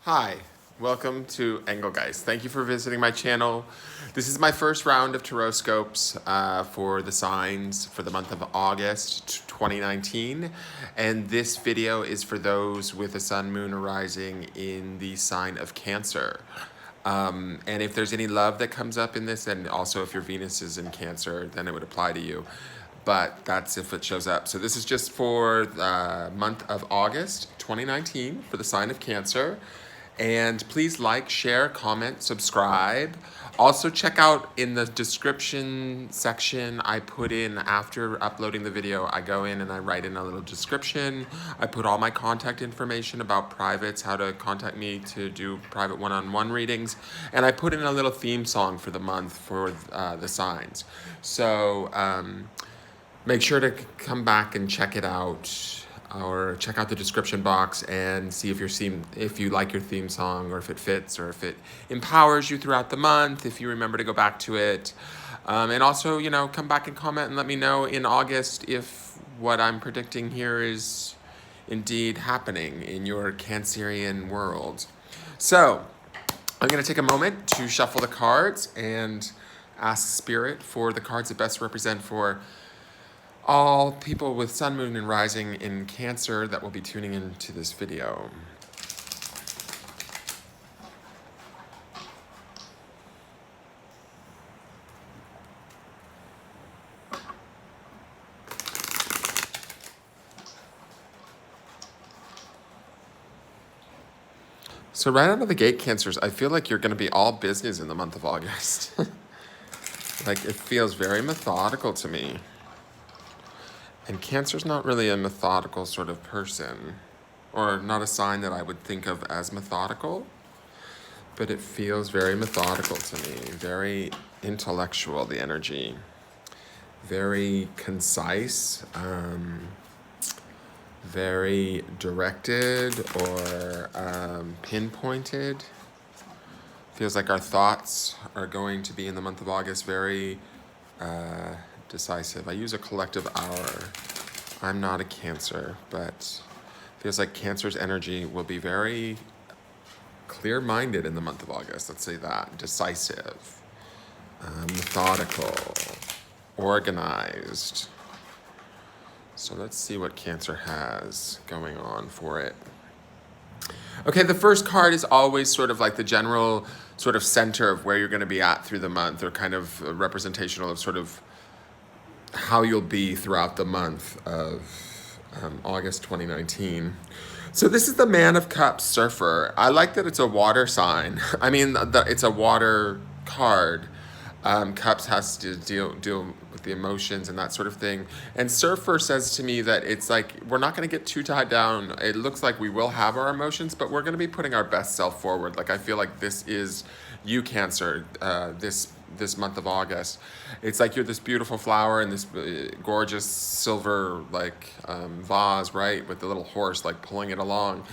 Hi, welcome to Engelgeist. Thank you for visiting my channel. This is my first round of Taroscopes for the signs for the month of August 2019. And this video is for those with a sun, moon, or rising in the sign of Cancer. And if there's any love that comes up in this, and also if your Venus is in Cancer, then it would apply to you. But that's if it shows up. So this is just for the month of August 2019 for the sign of Cancer. And please like, share, comment, subscribe. Also check out in the description section, I put in, after uploading the video, I go in and I write in a little description. I put all my contact information about privates, how to contact me to do private one-on-one readings. And I put in a little theme song for the month for the signs. So make sure to come back and check it out, or check out the description box and see if you like your theme song, or if it fits, or if it empowers you throughout the month, if you remember to go back to it. And also, come back and comment and let me know in August if what I'm predicting here is indeed happening in your Cancerian world. So, I'm going to take a moment to shuffle the cards and ask Spirit for the cards that best represent for all people with sun, moon, and rising in Cancer that will be tuning into this video. So right out of the gate, Cancers, I feel like you're going to be all business in the month of August. Like, it feels very methodical to me. And Cancer's not really a methodical sort of person, or not a sign that I would think of as methodical, but it feels very methodical to me, very intellectual, the energy, very concise, very directed or pinpointed. Feels like our thoughts are going to be in the month of August very decisive. I use a collective hour. I'm not a Cancer, but feels like Cancer's energy will be very clear-minded in the month of August. Let's say that. Decisive, methodical, organized. So let's see what Cancer has going on for it. Okay, the first card is always sort of like the general sort of center of where you're going to be at through the month, or kind of representational of sort of how you'll be throughout the month of August 2019. So this is the Man of Cups Surfer. I like that it's a water sign. I mean, it's a water card. Cups has to deal with the emotions and that sort of thing. And Surfer says to me that it's like, we're not going to get too tied down. It looks like we will have our emotions, but we're going to be putting our best self forward. Like, I feel like this is you, Cancer, this month of August. It's like you're this beautiful flower in this gorgeous silver vase, right, with the little horse like pulling it along.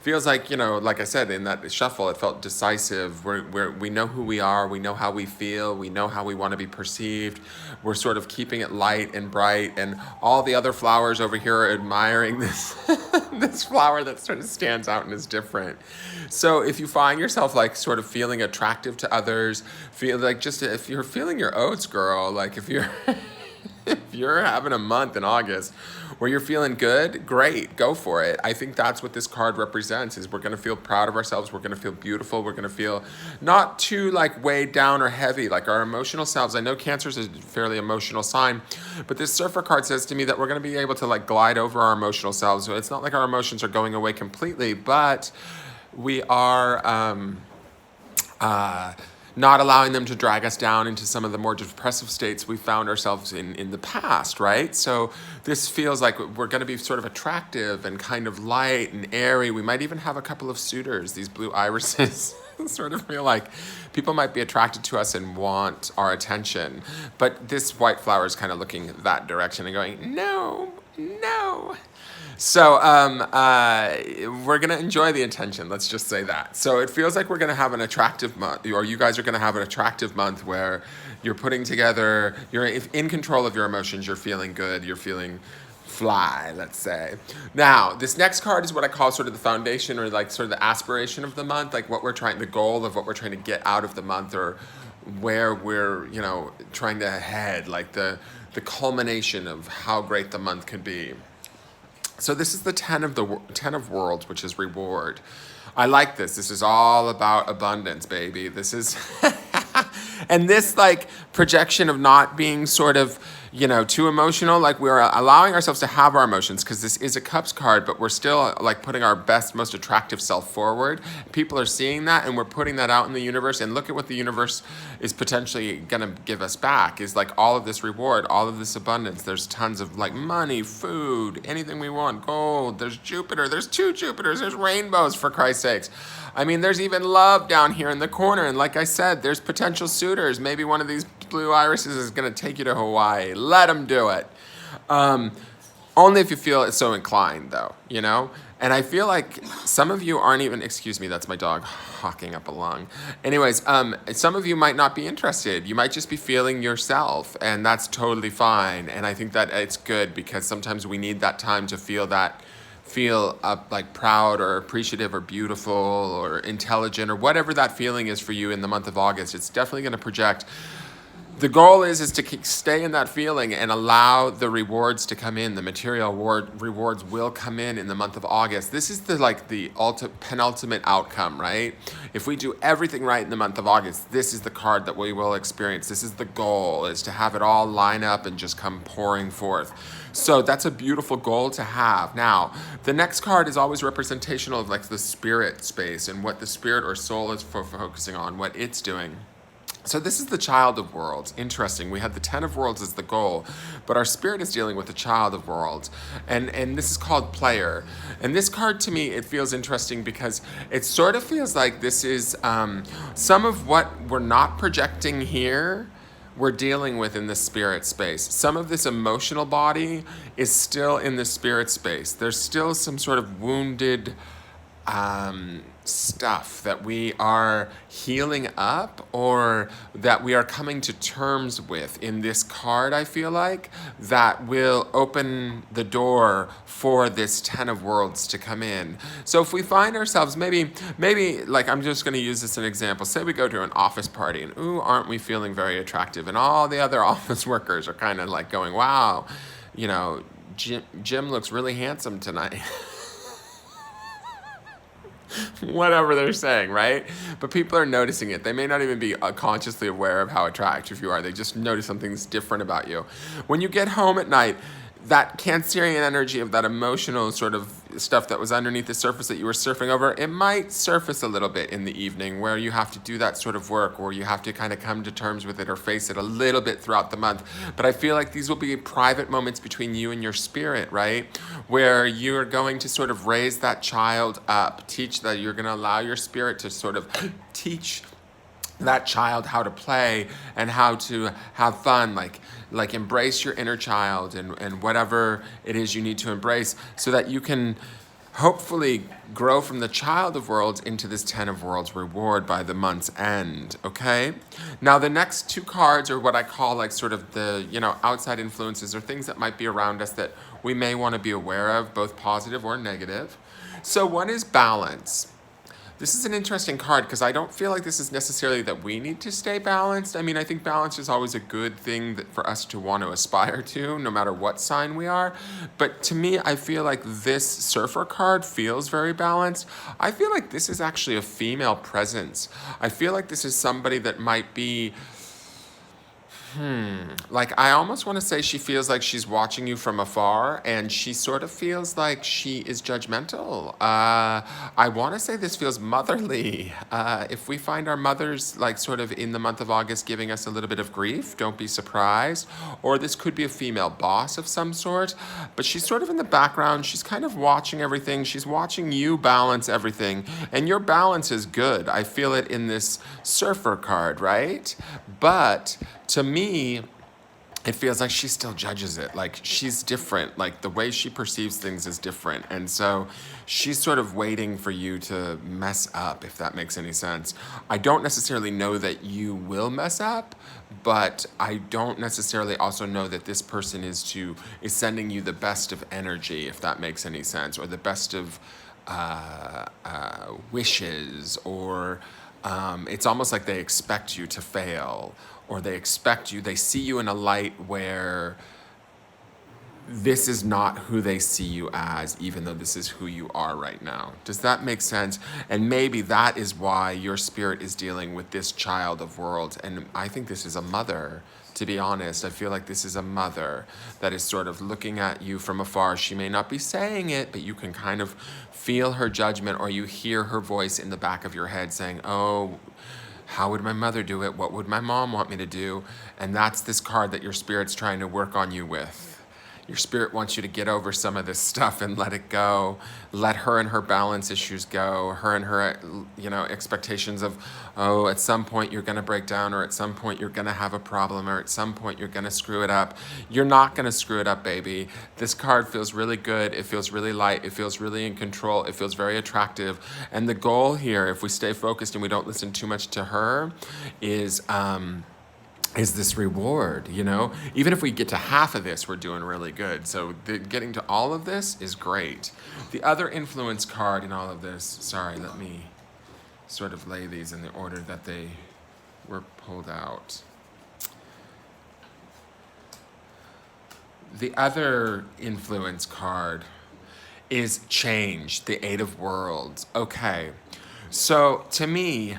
Feels like, like I said, in that shuffle, it felt decisive. We know who we are, we know how we feel, we know how we want to be perceived. We're sort of keeping it light and bright, and all the other flowers over here are admiring this this flower that sort of stands out and is different. So if you find yourself like sort of feeling attractive to others, feel like, just if you're feeling your oats, girl, like if you're if you're having a month in August where you're feeling good, great, go for it. I think that's what this card represents, is we're going to feel proud of ourselves, we're going to feel beautiful, we're going to feel not too like weighed down or heavy, like our emotional selves. I know Cancer's a fairly emotional sign, but this Surfer card says to me that we're going to be able to like glide over our emotional selves. So it's not like our emotions are going away completely, but we are not allowing them to drag us down into some of the more depressive states we found ourselves in the past, right? So this feels like we're going to be sort of attractive and kind of light and airy. We might even have a couple of suitors. These blue irises sort of feel like people might be attracted to us and want our attention. But this white flower is kind of looking that direction and going, no, no. So we're going to enjoy the attention. Let's just say that. So it feels like we're going to have an attractive month, or you guys are going to have an attractive month where you're putting together, you're in control of your emotions, you're feeling good, you're feeling fly, let's say. Now, this next card is what I call sort of the foundation, or like sort of the aspiration of the month, like what we're trying, the goal of what we're trying to get out of the month, or where we're, trying to head, like the culmination of how great the month could be. So this is the 10 of worlds, which is reward. I like this. This is all about abundance, baby. This is and this like projection of not being sort of, too emotional, like we're allowing ourselves to have our emotions, because this is a cups card, but we're still like putting our best, most attractive self forward. People are seeing that, and we're putting that out in the universe, and look at what the universe is potentially going to give us back, is like all of this reward, all of this abundance. There's tons of like money, food, anything we want, gold. There's Jupiter, there's 2 Jupiters, there's rainbows, for Christ's sakes. I mean, there's even love down here in the corner. And like I said, there's potential suitors. Maybe one of these blue irises is going to take you to Hawaii. Let them do it. Only if you feel so inclined, though, And I feel like some of you aren't even, excuse me, that's my dog hawking up a lung. Anyways, some of you might not be interested. You might just be feeling yourself, and that's totally fine. And I think that it's good, because sometimes we need that time to feel like proud or appreciative or beautiful or intelligent, or whatever that feeling is for you in the month of August. It's definitely going to project. The goal is to stay in that feeling and allow the rewards to come in. The material rewards will come in the month of August. This is the penultimate outcome, right? If we do everything right in the month of August, this is the card that we will experience. This is the goal, is to have it all line up and just come pouring forth. So that's a beautiful goal to have. Now, the next card is always representational of like the spirit space and what the spirit or soul is focusing on, what it's doing. So this is the child of worlds. Interesting. We had the 10 of worlds as the goal, but our spirit is dealing with the child of worlds. And this is called player. And this card, to me, it feels interesting because it sort of feels like this is some of what we're not projecting here, we're dealing with in the spirit space. Some of this emotional body is still in the spirit space. There's still some sort of wounded stuff that we are healing up, or that we are coming to terms with in this card, I feel like, that will open the door for this 10 of worlds to come in. So if we find ourselves, maybe like, I'm just going to use this as an example. Say we go to an office party, and ooh, aren't we feeling very attractive? And all the other office workers are kind of like going, wow, Jim looks really handsome tonight. Whatever they're saying, right? But people are noticing it. They may not even be consciously aware of how attractive you are. They just notice something's different about you. When you get home at night, that Cancerian energy of that emotional sort of stuff that was underneath the surface that you were surfing over, it might surface a little bit in the evening, where you have to do that sort of work, or you have to kind of come to terms with it or face it a little bit throughout the month. But I feel like these will be private moments between you and your spirit, right? Where you're going to sort of raise that child up, you're going to allow your spirit to sort of teach that child how to play and how to have fun, like embrace your inner child and whatever it is you need to embrace, so that you can hopefully grow from the child of worlds into this 10 of worlds reward by the month's end, okay? Now, the next 2 cards are what I call like sort of the, outside influences, or things that might be around us that we may want to be aware of, both positive or negative. So one is balance. This is an interesting card, because I don't feel like this is necessarily that we need to stay balanced. I mean, I think balance is always a good thing for us to want to aspire to, no matter what sign we are. But to me, I feel like this surfer card feels very balanced. I feel like this is actually a female presence. I feel like this is somebody that might be... Like, I almost want to say she feels like she's watching you from afar, and she sort of feels like she is judgmental. I want to say this feels motherly. If we find our mothers, like, sort of in the month of August giving us a little bit of grief, don't be surprised. Or this could be a female boss of some sort, but she's sort of in the background. She's kind of watching everything. She's watching you balance everything, and your balance is good. I feel it in this surfer card, right? But to me, it feels like she still judges it. Like she's different. Like the way she perceives things is different. And so she's sort of waiting for you to mess up, if that makes any sense. I don't necessarily know that you will mess up, but I don't necessarily also know that this person is sending you the best of energy, if that makes any sense, or the best of wishes, or it's almost like they expect you to fail, or they see you in a light where this is not who they see you as, even though this is who you are right now. Does that make sense? And maybe that is why your spirit is dealing with this child of worlds. And I think this is a mother, to be honest. I feel like this is a mother that is sort of looking at you from afar. She may not be saying it, but you can kind of feel her judgment, or you hear her voice in the back of your head saying, oh, how would my mother do it? What would my mom want me to do? And that's this card that your spirit's trying to work on you with. Your spirit wants you to get over some of this stuff and let it go. Let her and her balance issues go. Her and her, expectations of, oh, at some point you're going to break down, or at some point you're going to have a problem, or at some point you're going to screw it up. You're not going to screw it up, baby. This card feels really good. It feels really light. It feels really in control. It feels very attractive. And the goal here, if we stay focused and we don't listen too much to her, is this reward, Even if we get to half of this, we're doing really good. So getting to all of this is great. The other influence card in all of this, sorry, let me sort of lay these in the order that they were pulled out. The other influence card is change, the Eight of Worlds. Okay, so to me,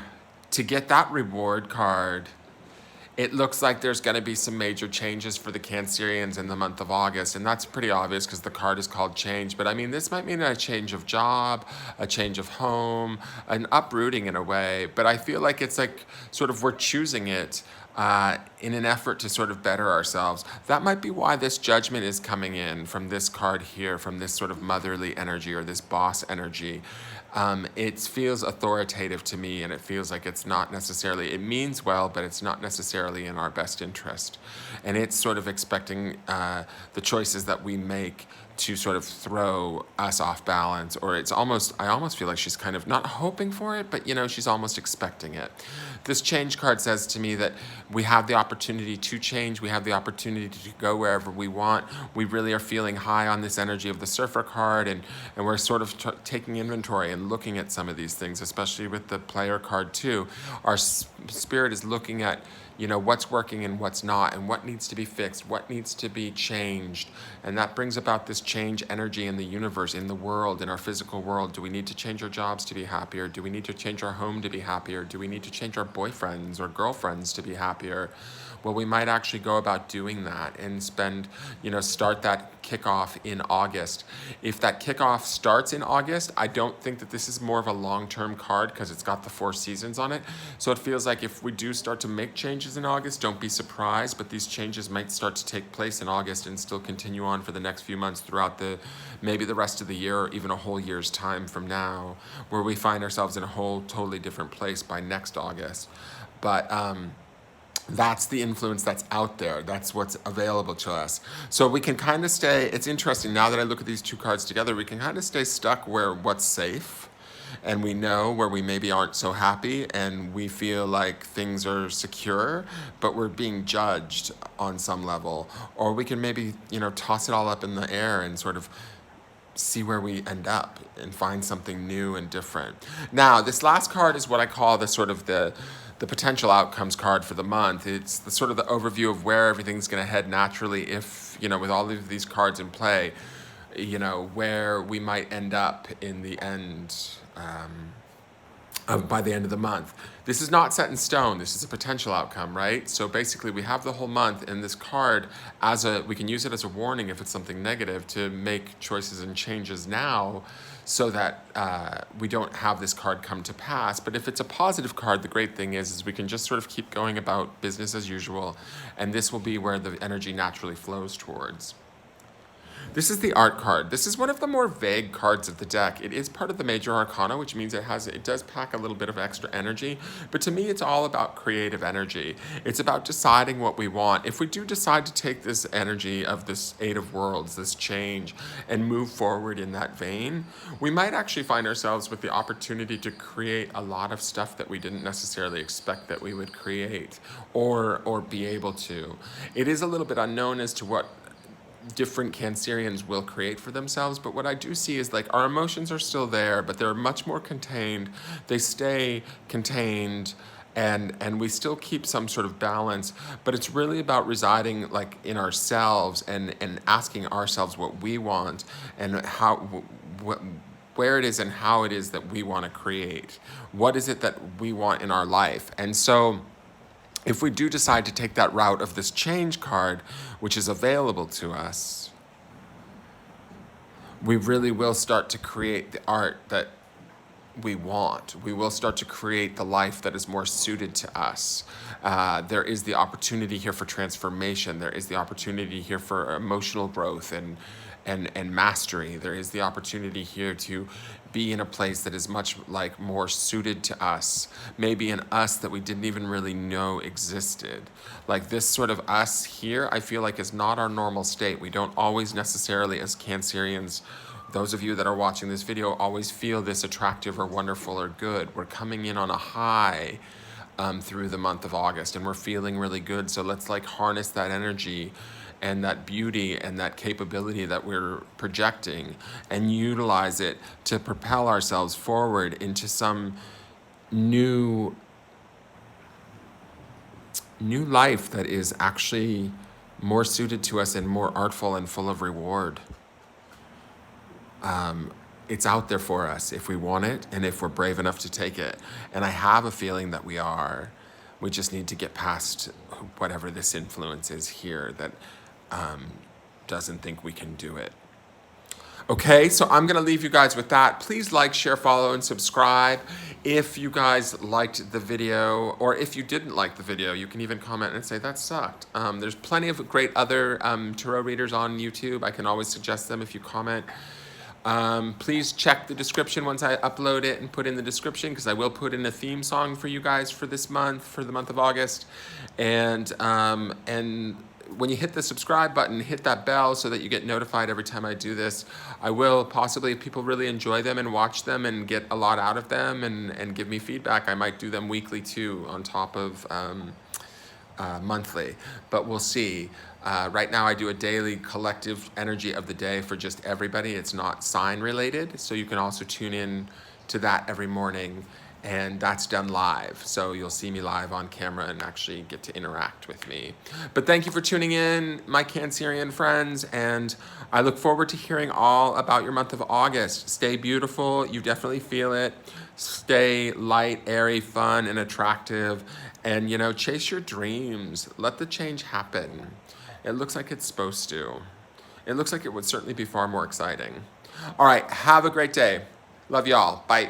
to get that reward card, it looks like there's going to be some major changes for the Cancerians in the month of August, and that's pretty obvious because the card is called change. But I mean, this might mean a change of job, a change of home, an uprooting in a way. But I feel like it's like sort of we're choosing it in an effort to sort of better ourselves. That might be why this judgment is coming in from this card here, from this sort of motherly energy or this boss energy. It feels authoritative to me, and it feels like it's not necessarily, it means well, but it's not necessarily in our best interest. And it's sort of expecting the choices that we make to sort of throw us off balance, or I almost feel like she's kind of not hoping for it, but she's almost expecting it. This change card says to me that we have the opportunity to change. We have the opportunity to go wherever we want. We really are feeling high on this energy of the surfer card, and we're sort of taking inventory and looking at some of these things, especially with the player card too. Our spirit is looking at what's working and what's not, and what needs to be fixed, what needs to be changed. And that brings about this change energy in the universe, in the world, in our physical world. Do we need to change our jobs to be happier? Do we need to change our home to be happier? Do we need to change our boyfriends or girlfriends to be happier? Well, we might actually go about doing that and start that kickoff in August. If that kickoff starts in August, I don't think that this is more of a long-term card because it's got the 4 seasons on it. So it feels like if we do start to make changes in August, don't be surprised, but these changes might start to take place in August and still continue on for the next few months throughout maybe the rest of the year, or even a whole year's time from now, where we find ourselves in a whole totally different place by next August. But that's the influence that's out there. That's what's available to us. So we can kind of it's interesting, now that I look at these two cards together, we can kind of stay stuck where what's safe, and we know where we maybe aren't so happy, and we feel like things are secure, but we're being judged on some level. Or we can maybe, toss it all up in the air and sort of see where we end up and find something new and different. Now, this last card is what I call the potential outcomes card for the month. It's the sort of the overview of where everything's going to head naturally if, with all of these cards in play, where we might end up in the end, by the end of the month. This is not set in stone. This is a potential outcome, right? So basically we have the whole month, and this card we can use it as a warning if it's something negative, to make choices and changes now so that we don't have this card come to pass. But if it's a positive card, the great thing is we can just sort of keep going about business as usual, and this will be where the energy naturally flows towards. This is the art card. This is one of the more vague cards of the deck. It is part of the major arcana, which means it does pack a little bit of extra energy. But to me, it's all about creative energy. It's about deciding what we want. If we do decide to take this energy of this Eight of Worlds, this change, and move forward in that vein, we might actually find ourselves with the opportunity to create a lot of stuff that we didn't necessarily expect that we would create or be able to. It is a little bit unknown as to what different Cancerians will create for themselves, but what I do see is like our emotions are still there, but they're much more contained. They stay contained, and we still keep some sort of balance, but it's really about residing like in ourselves and asking ourselves what we want and how where it is and how it is that we want to create. What is it that we want in our life? And so if we do decide to take that route of this change card, which is available to us, we really will start to create the art that we want. We will start to create the life that is more suited to us. There is the opportunity here for transformation. There is the opportunity here for emotional growth and mastery. There is the opportunity here to be in a place that is much like more suited to us, maybe an us that we didn't even really know existed. Like this sort of us here, I feel like is not our normal state. We don't always necessarily, as Cancerians, those of you that are watching this video, always feel this attractive or wonderful or good. We're coming in on a high through the month of August, and we're feeling really good. So let's like harness that energy and that beauty and that capability that we're projecting and utilize it to propel ourselves forward into some new life that is actually more suited to us and more artful and full of reward. It's out there for us if we want it and if we're brave enough to take it. And I have a feeling that we are. We just need to get past whatever this influence is here that doesn't think we can do it. Okay, so I'm going to leave you guys with that. Please like, share, follow, and subscribe. If you guys liked the video, or if you didn't like the video, you can even comment and say, that sucked. There's plenty of great other tarot readers on YouTube. I can always suggest them if you comment. Please check the description once I upload it and put in the description, because I will put in a theme song for you guys for this month, for the month of August. And when you hit the subscribe button, hit that bell so that you get notified every time I do this. I will possibly, if people really enjoy them and watch them and get a lot out of them and give me feedback, I might do them weekly too on top of monthly, but we'll see. Right now I do a daily collective energy of the day for just everybody. It's not sign related, so you can also tune in to that every morning, and that's done live. So you'll see me live on camera and actually get to interact with me. But thank you for tuning in, my Cancerian friends, and I look forward to hearing all about your month of August. Stay beautiful, you definitely feel it. Stay light, airy, fun, and attractive. And, you know, chase your dreams. Let the change happen. It looks like it's supposed to. It looks like it would certainly be far more exciting. All right, have a great day. Love y'all. Bye.